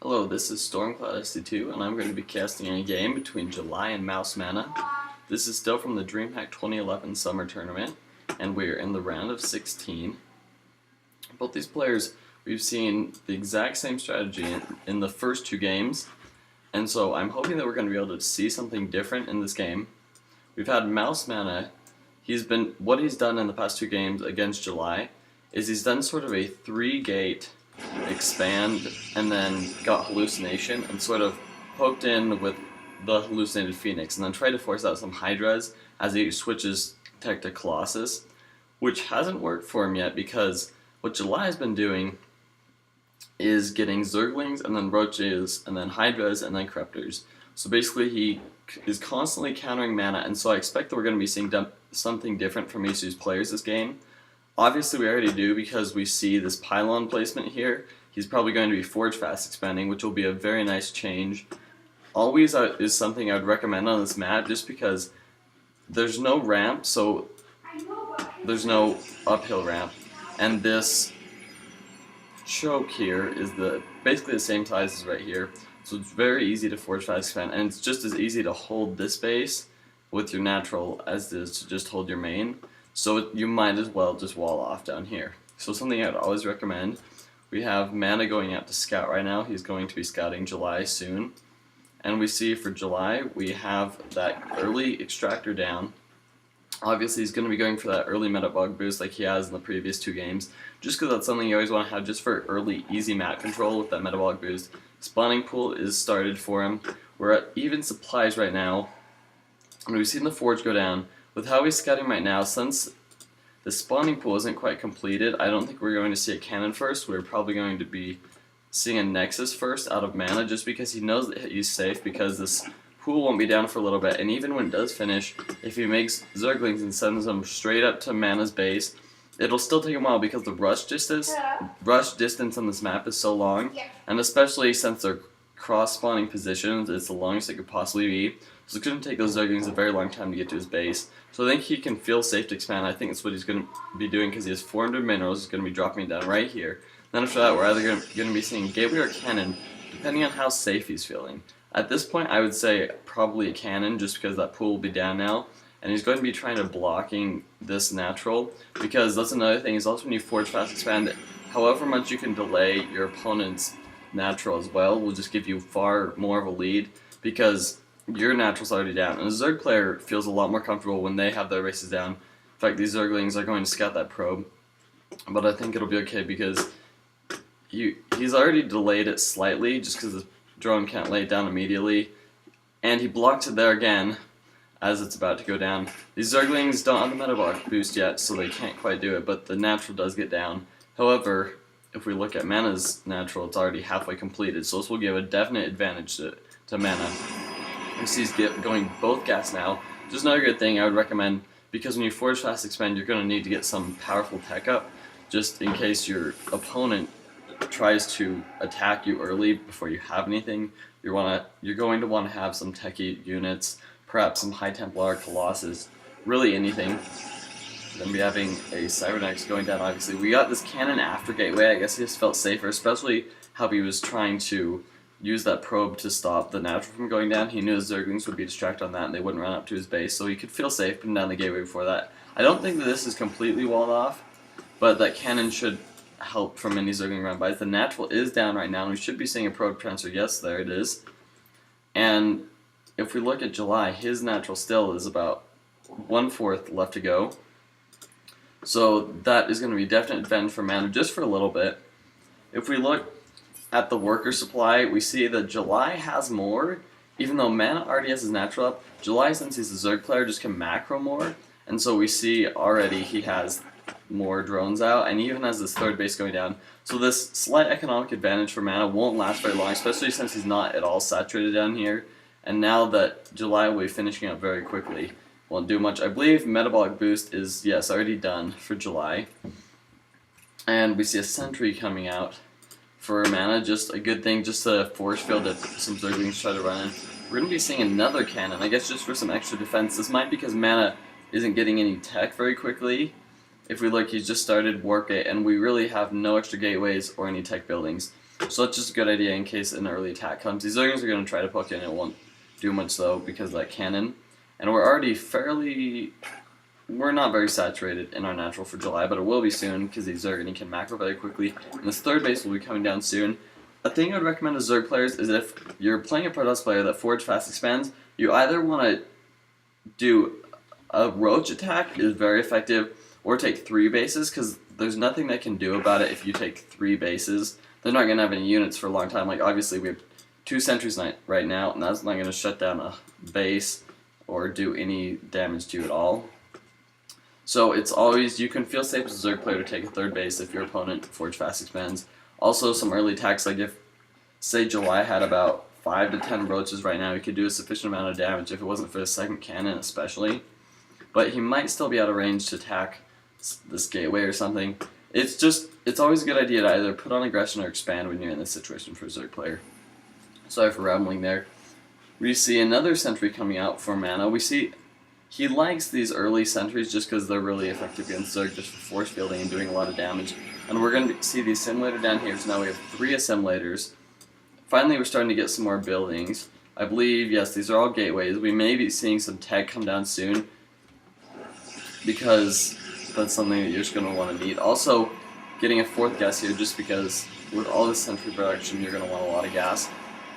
Hello, this is Stormcloud SC2, and I'm going to be casting a game between July and mouzMaNa. This is still from the DreamHack 2011 Summer Tournament, and we're in the round of 16. Both these players, we've seen the exact same strategy in the first two games, and so I'm hoping that we're going to be able to see something different in this game. We've had mouzMaNa. What he's done in the past two games against July is he's done sort of a 3-gate expand and then got hallucination and sort of poked in with the hallucinated Phoenix and then tried to force out some Hydras as he switches tech to Colossus, which hasn't worked for him yet because what July has been doing is getting Zerglings and then Roaches and then Hydras and then Corruptors. So basically he is constantly countering mana, and so I expect that we're going to be seeing something different from each of these players this game. Obviously we already do because we see this pylon placement here. He's probably going to be Forge Fast expanding, which will be a very nice change. Always is something I would recommend on this map just because there's no ramp, so there's no uphill ramp. And this choke here is basically the same size as right here. So it's very easy to Forge Fast expand, and it's just as easy to hold this base with your natural as it is to just hold your main. So you might as well just wall off down here. So something I'd always recommend. We have Mana going out to scout right now. He's going to be scouting July soon. And we see for July, we have that early extractor down. Obviously he's going to be going for that early Metabog boost like he has in the previous two games, just because that's something you always want to have just for early easy map control with that Metabog boost. Spawning pool is started for him. We're at even supplies right now. And we've seen the Forge go down. With how he's scouting right now, since the spawning pool isn't quite completed, I don't think we're going to see a cannon first. We're probably going to be seeing a Nexus first out of mana, just because he knows that he's safe, because this pool won't be down for a little bit. And even when it does finish, if he makes Zerglings and sends them straight up to Mana's base, it'll still take a while because the rush distance on this map is so long, and especially since they're cross-spawning positions, it's the longest it could possibly be. So it's going to take those Zerglings a very long time to get to his base. So I think he can feel safe to expand. I think that's what he's going to be doing because he has 400 minerals. He's going to be dropping it down right here. Then after that, we're either going to be seeing Gateway or Cannon, depending on how safe he's feeling. At this point, I would say probably a Cannon, just because that pool will be down now. And he's going to be trying to blocking this natural, because that's another thing, is also when you Forge Fast expand, however much you can delay your opponent's natural as well will just give you far more of a lead, because your natural's already down. And a Zerg player feels a lot more comfortable when they have their races down. In fact, these Zerglings are going to scout that probe, but I think it'll be okay because he's already delayed it slightly just because the drone can't lay it down immediately, and he blocked it there again as it's about to go down. These Zerglings don't have the Metabog boost yet, so they can't quite do it, but the natural does get down. However, if we look at Mana's natural, it's already halfway completed, so this will give a definite advantage to Mana. You see he's going both gas now. Just another good thing I would recommend, because when you Forge Fast expand, you're going to need to get some powerful tech up, just in case your opponent tries to attack you early before you have anything. You're going to want to have some techie units, perhaps some High Templar, Colossus, really anything. Then we having a Cybernex going down, obviously. We got this cannon after Gateway. I guess he just felt safer, especially how he was trying to use that probe to stop the natural from going down. He knew his Zerglings would be distracted on that and they wouldn't run up to his base, so he could feel safe putting down the Gateway before that. I don't think that this is completely walled off, but that cannon should help from any Zergling run-bys. The natural is down right now, and we should be seeing a probe transfer. Yes, there it is. And if we look at July, his natural still is about 1/4 left to go. So that is going to be a definite advantage for Mana just for a little bit. If we look at the worker supply, we see that July has more, even though Mana already has his natural up. July, since he's a Zerg player, just can macro more, and so we see already he has more drones out, and he even has this third base going down. So this slight economic advantage for Mana won't last very long, especially since he's not at all saturated down here. And now that July will be finishing up very quickly, won't do much. I believe Metabolic Boost is, yes, already done for July. And we see a Sentry coming out for Mana, just a good thing, just a force field that some Zerglings try to run in. We're going to be seeing another cannon, I guess just for some extra defense. This might be because Mana isn't getting any tech very quickly, if we look, he's just started Warp Gate, and we really have no extra gateways or any tech buildings. So that's just a good idea in case an early attack comes. These Zerglings are going to try to poke in, it won't do much though because of that cannon. And we're already we're not very saturated in our natural for July, but it will be soon because these Zerg can macro very quickly. And this third base will be coming down soon. A thing I would recommend to Zerg players is if you're playing a Protoss player that Forge fast expands, you either want to do a Roach attack, is very effective, or take 3 bases, because there's nothing they can do about it if you take 3 bases. They're not going to have any units for a long time. Like, obviously, we have 2 sentries right now, and that's not going to shut down a base or do any damage to you at all. So it's always, you can feel safe as a Zerg player to take a 3rd base if your opponent Forge fast expands. Also, some early attacks, like if, say, July had about 5 to 10 roaches right now, he could do a sufficient amount of damage if it wasn't for the 2nd cannon especially. But he might still be out of range to attack this gateway or something. It's always a good idea to either put on aggression or expand when you're in this situation for a Zerg player. Sorry for rambling there. We see another sentry coming out for mana. We see he likes these early sentries just because they're really effective against Zerg just for force fielding and doing a lot of damage. And we're going to see the assimilator down here, so now we have 3 assimilators. Finally, we're starting to get some more buildings. I believe, yes, these are all gateways. We may be seeing some tech come down soon, because that's something that you're just going to want to need. Also, getting a 4th gas here, just because with all this sentry production, you're going to want a lot of gas.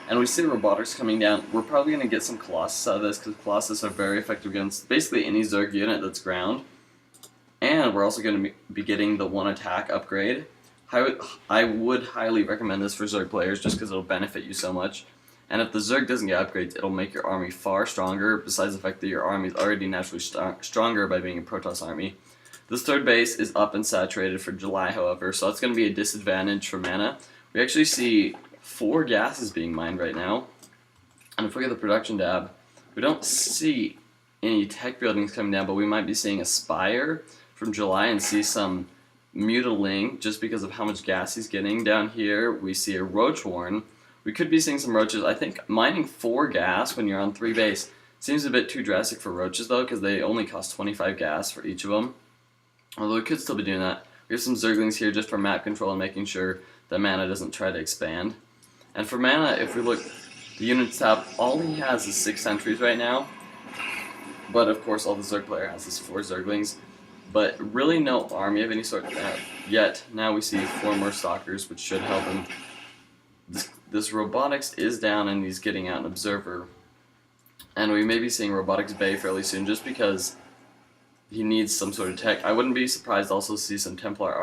And we see robotics coming down. We're probably going to get some Colossus out of this, because Colossus are very effective against basically any Zerg unit that's ground. And we're also going to be getting the 1 attack upgrade. I would highly recommend this for Zerg players, just because it'll benefit you so much. And if the Zerg doesn't get upgrades, it'll make your army far stronger, besides the fact that your army is already naturally stronger by being a Protoss army. This 3rd base is up and saturated for July, however, so that's going to be a disadvantage for mana. We actually see 4 gases being mined right now. And if we get the production tab, we don't see any tech buildings coming down, but we might be seeing a Spire from July and see some Mutiling just because of how much gas he's getting. Down here, we see a Roach Warren. We could be seeing some roaches. I think mining 4 gas when you're on 3 base seems a bit too drastic for roaches though, because they only cost 25 gas for each of them. Although we could still be doing that. We have some Zerglings here just for map control and making sure that mana doesn't try to expand. And for mana, if we look, the units tab, all he has is 6 sentries right now. But of course, all the Zerg player has is 4 Zerglings. But really no army of any sort yet. Now we see 4 more Stalkers, which should help him. This robotics is down and he's getting out an observer. And we may be seeing robotics bay fairly soon just because he needs some sort of tech. I wouldn't be surprised also to see some Templar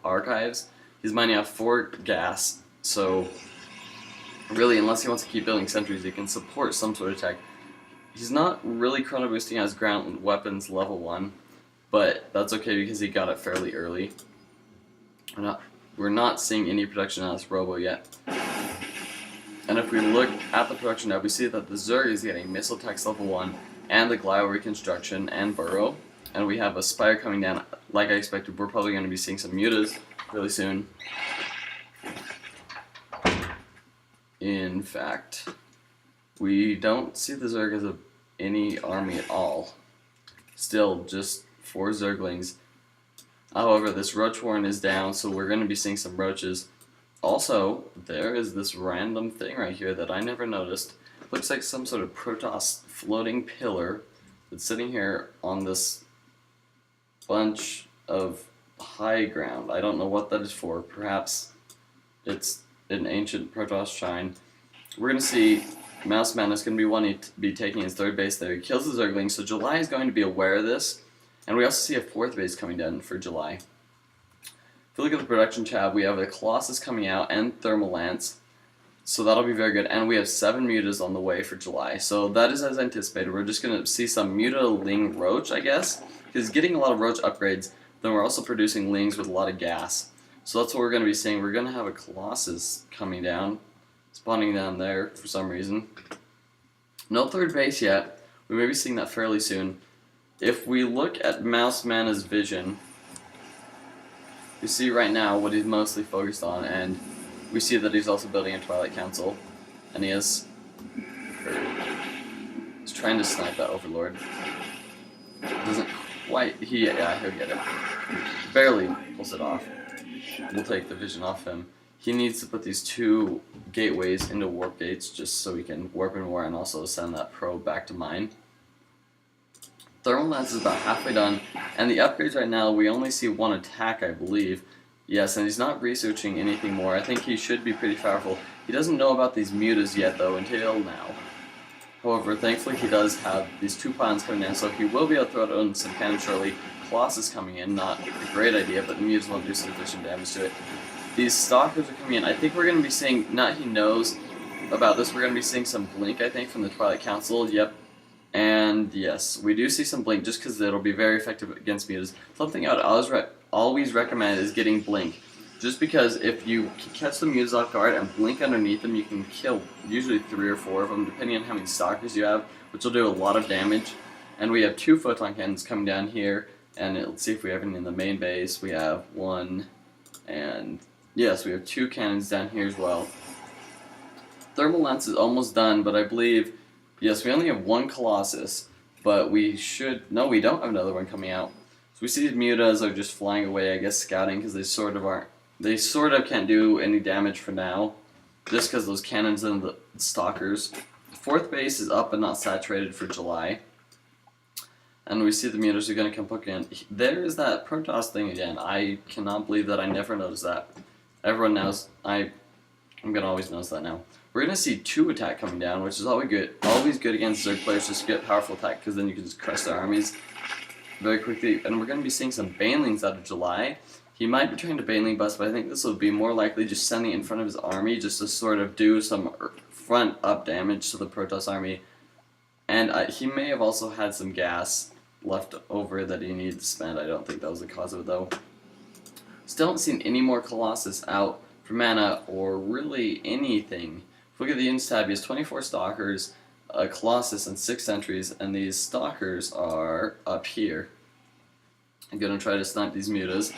archives. He's mining out 4 gas, so really unless he wants to keep building sentries, he can support some sort of tech. He's not really chrono boosting as ground weapons level 1, but that's okay because he got it fairly early. We're not seeing any production on this robo yet. And if we look at the production tab, we see that the Zerg is getting Missile Techs level 1, and the Glio Reconstruction, and Burrow. And we have a Spire coming down. Like I expected, we're probably going to be seeing some Mutas really soon. In fact, we don't see the Zerg as any army at all. Still, just 4 Zerglings. However, this Roach Warren is down, so we're going to be seeing some Roaches. Also, there is this random thing right here that I never noticed. Looks like some sort of Protoss floating pillar that's sitting here on this bunch of high ground. I don't know what that is for. Perhaps it's an ancient Protoss shrine. We're going to see mouzMaNa is going to be wanting to be taking his 3rd base there. He kills the Zergling, so July is going to be aware of this. And we also see a 4th base coming down for July. If we look at the production tab, we have a Colossus coming out and Thermal Lance. So that'll be very good. And we have 7 Mutas on the way for July. So that is as anticipated. We're just going to see some Muta-Ling Roach, I guess. Because getting a lot of Roach upgrades, then we're also producing Lings with a lot of gas. So that's what we're going to be seeing. We're going to have a Colossus coming down. Spawning down there for some reason. No 3rd base yet. We may be seeing that fairly soon. If we look at mouzMaNa's vision, we see right now what he's mostly focused on, and we see that he's also building a Twilight Council, and he's trying to snipe that Overlord. Doesn't quite, he'll get it. barely pulls it off. We'll take the vision off him. He needs to put these 2 gateways into warp gates just so he can warp in war and also send that probe back to mine. Thermal lens is about halfway done, and the upgrades right now, we only see 1 attack, I believe. Yes, and he's not researching anything more. I think he should be pretty powerful. He doesn't know about these mutas yet, though, until now. However, thankfully he does have these 2 pylons coming in, so he will be able to throw down some cannons shortly. Colossus coming in, not a great idea, but the mutas won't do sufficient damage to it. These stalkers are coming in. I think we're going to be seeing, not he knows about this, we're going to be seeing some blink, I think, from the Twilight Council. Yep. And yes, we do see some blink just because it'll be very effective against mutas. Something I would always recommend is getting blink. Just because if you catch the mutas off guard and blink underneath them, you can kill usually 3 or 4 of them, depending on how many stalkers you have, which will do a lot of damage. And we have 2 photon cannons coming down here, and let's see if we have any in the main base. We have 1, and yes, we have 2 cannons down here as well. Thermal lens is almost done, but I believe, yes, we only have 1 Colossus, but we should, no, we don't have another one coming out. So we see the mutas are just flying away, I guess, scouting, because they sort of can't do any damage for now, just because those cannons and the stalkers. The 4th base is up but not saturated for July. And we see the mutas are going to come poking in. There is that Protoss thing again. I cannot believe that I never noticed that. Everyone knows. I'm going to always notice that now. We're going to see 2 attack coming down, which is always good against Zerg players, just to get powerful attack, because then you can just crush their armies very quickly. And we're going to be seeing some Banelings out of July. He might be trying to Baneling bust, but I think this will be more likely just sending it in front of his army, just to sort of do some front up damage to the Protoss army. And he may have also had some gas left over that he needed to spend. I don't think that was the cause of it, though. Still haven't seen any more Colossus out for mana or really anything. If we look at the units tab, he has 24 Stalkers, a Colossus, and 6 sentries, and these Stalkers are up here. I'm going to try to snipe these mutas,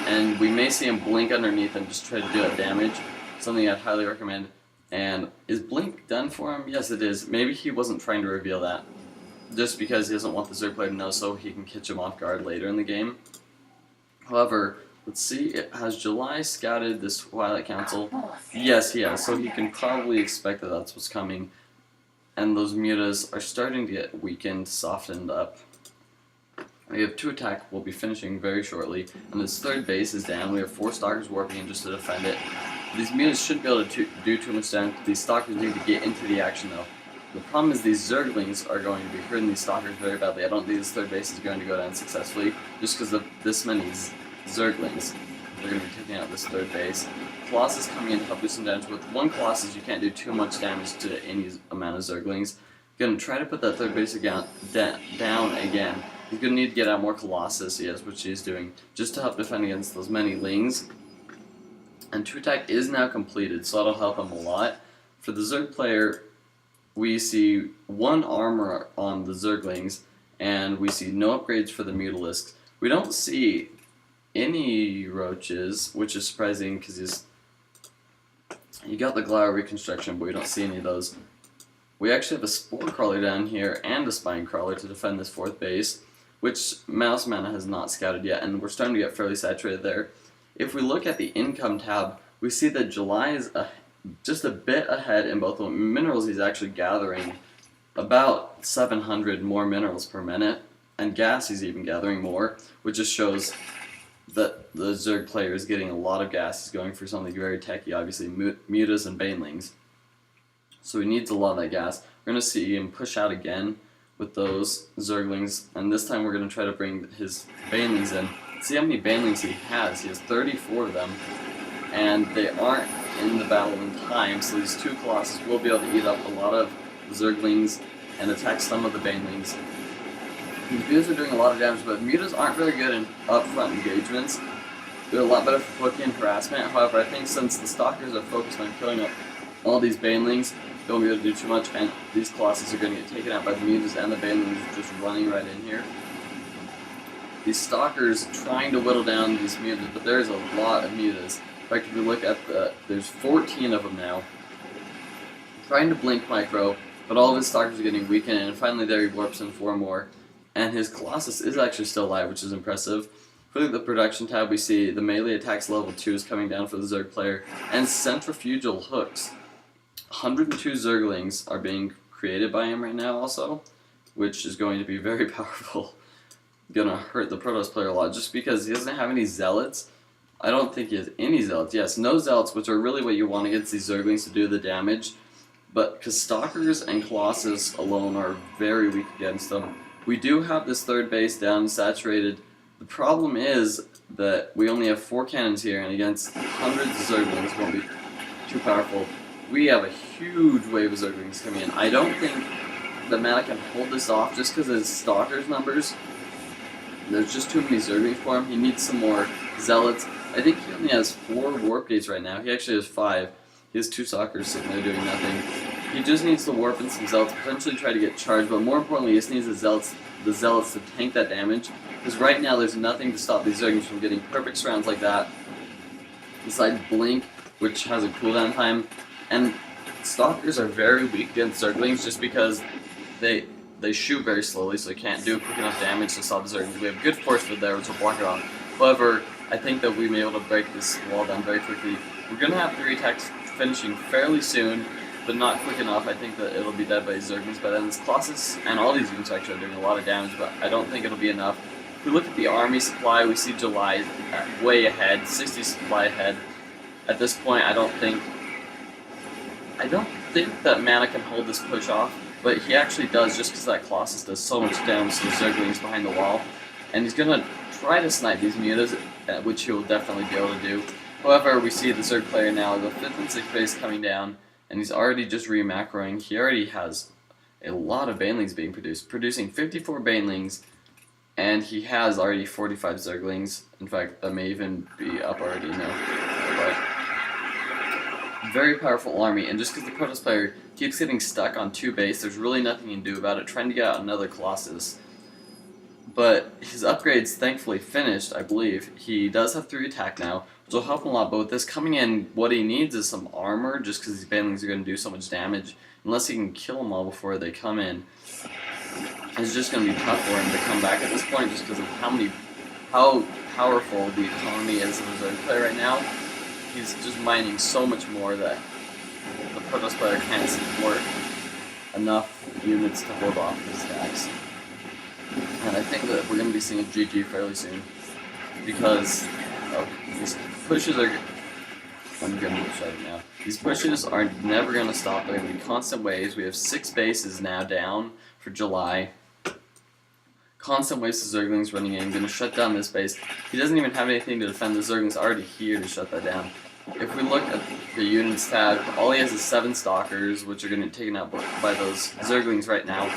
and we may see him blink underneath and just try to do that damage, something I'd highly recommend. And is blink done for him? Yes, it is. Maybe he wasn't trying to reveal that, just because he doesn't want the Zerg player to know so he can catch him off guard later in the game. However, let's see, has July scouted this Twilight Council? Yes, he has, so he can probably expect that that's what's coming. And those mutas are starting to get weakened, softened up. We have 2 attack, we'll be finishing very shortly, and this 3rd base is down. We have 4 Stalkers warping in just to defend it. These mutas shouldn't be able to do too much damage. These Stalkers need to get into the action though. The problem is these Zerglings are going to be hurting these Stalkers very badly. I don't think this 3rd base is going to go down successfully, just because of this many Zerglings. They're going to be taking out this 3rd base. Colossus coming in to help do some damage. With 1 Colossus, you can't do too much damage to any amount of Zerglings. Going to try to put that 3rd base down again. He's going to need to get out more Colossus, yes, which he's doing, just to help defend against those many Lings. And 2 attack is now completed, so that'll help him a lot. For the Zerg player, we see 1 armor on the Zerglings, and we see no upgrades for the Mutalisks. We don't see any roaches, which is surprising because you got the Glower reconstruction, but we don't see any of those. We actually have a Spore Crawler down here and a Spine Crawler to defend this 4th base, which mouzMaNa has not scouted yet, and we're starting to get fairly saturated there. If we look at the income tab, we see that July is just a bit ahead in both minerals. He's actually gathering about 700 more minerals per minute, and gas he's even gathering more, which just shows that the Zerg player is getting a lot of gas. He's going for something very techy, obviously mutas and banelings. So he needs a lot of that gas. We're going to see him push out again with those Zerglings, and this time we're going to try to bring his banelings in. See how many banelings he has. He has 34 of them, and they aren't in the battle in time, so these 2 Colossus will be able to eat up a lot of Zerglings and attack some of the banelings. These mutas are doing a lot of damage, but mutas aren't very good in upfront engagements. They're a lot better for poking and harassment. However, I think since the Stalkers are focused on killing up all these banelings, they won't be able to do too much, and these Colossus are going to get taken out by the mutas, and the banelings are just running right in here. These Stalkers trying to whittle down these mutas, but there's a lot of mutas. In fact, if you look at there's 14 of them now. Trying to blink micro, but all of his Stalkers are getting weakened, and finally there he warps in 4 more. And his Colossus is actually still alive, which is impressive. If If we look at the production tab, we see the melee attacks level 2 is coming down for the Zerg player, and centrifugal hooks. 102 Zerglings are being created by him right now also, which is going to be very powerful. Gonna hurt the Protoss player a lot, just because he doesn't have any Zealots. I don't think he has any Zealots. Yes, no Zealots, which are really what you want against these Zerglings to do the damage. But because Stalkers and Colossus alone are very weak against them. We do have this third base down and saturated. The problem is that we only have 4 cannons here, and against hundreds of Zerglings won't be too powerful. We have a huge wave of Zerglings coming in. I don't think that Mana can hold this off just because of his Stalkers numbers. There's just too many Zerglings for him. He needs some more Zealots. I think he only has 4 Warp Gates right now. He actually has 5. He has 2 Stalkers sitting there doing nothing. He just needs to warp in some Zealots, potentially try to get charged, but more importantly, he just needs the Zealots to tank that damage. Because right now, there's nothing to stop these Zerglings from getting perfect surrounds like that. Besides Blink, which has a cooldown time. And Stalkers are very weak against Zerglings just because they shoot very slowly, so they can't do quick enough damage to stop the Zerglings. We have good force field there, which will block it off. However, I think that we may be able to break this wall down very quickly. We're going to have 3 attacks finishing fairly soon, but not quick enough. I think that it'll be dead by Zerglings by then. This Colossus and all these units actually are doing a lot of damage, but I don't think it'll be enough. If we look at the army supply, we see July way ahead, 60 supply ahead. At this point, I don't think that Mana can hold this push off, but he actually does, just because that Colossus does so much damage to the Zerglings behind the wall. And he's going to try to snipe these mutas, which he will definitely be able to do. However, we see the Zerg player now, the 5th and 6th base coming down, and he's already just re-macroing. He already has a lot of Banelings being produced, producing 54 Banelings, and he has already 45 Zerglings. In fact, that may even be up already now. But very powerful army, and just because the Protoss player keeps getting stuck on 2 base, there's really nothing he can do about it, trying to get out another Colossus. But his upgrade's thankfully finished, I believe. He does have 3 attack now, which will help him a lot, but with this coming in, what he needs is some armor, just because these Banelings are going to do so much damage. Unless he can kill them all before they come in, it's just going to be tough for him to come back at this point, just because of how powerful the economy is of his player right now. He's just mining so much more that the Protoss player can't support enough units to hold off his attacks. And I think that we're going to be seeing a GG fairly soon, because these pushes are... I'm going to shut it now. These pushes are never going to stop. They're going to be constant waves. We have 6 bases now down for July. Constant waves of Zerglings running in. Going to shut down this base. He doesn't even have anything to defend. The Zerglings already here to shut that down. If we look at the units tab, all he has is 7 Stalkers, which are going to be taken out by those Zerglings right now.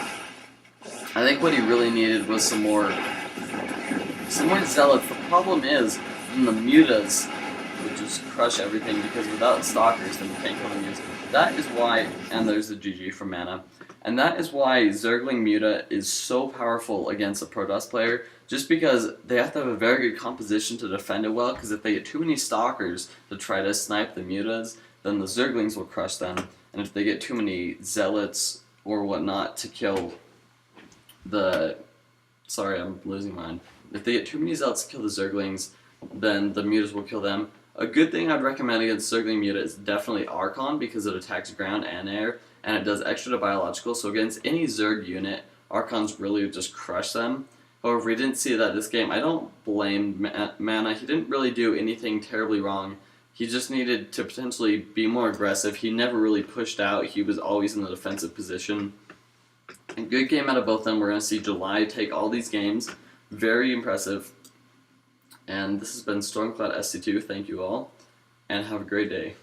I think what he really needed was some more Zealots. The problem is, in the mutas would just crush everything, because without Stalkers, then we can't kill the mutas. That is why, and there's the GG from Mana, and that is why Zergling Muta is so powerful against a Protoss player, just because they have to have a very good composition to defend it well, because if they get too many Stalkers to try to snipe the mutas, then the Zerglings will crush them, and if they get too many Zealots or whatnot to kill the... Sorry, I'm losing mine. If they get too many Zealots to kill the Zerglings, then the mutas will kill them. A good thing I'd recommend against Zergling Muta is definitely Archon, because it attacks ground and air, and it does extra to biological, so against any Zerg unit, Archons really just crush them. However, we didn't see that this game. I don't blame Mana. He didn't really do anything terribly wrong. He just needed to potentially be more aggressive. He never really pushed out. He was always in the defensive position. A good game out of both of them. We're going to see July take all these games. Very impressive. And this has been Stormcloud SC2. Thank you all, and have a great day.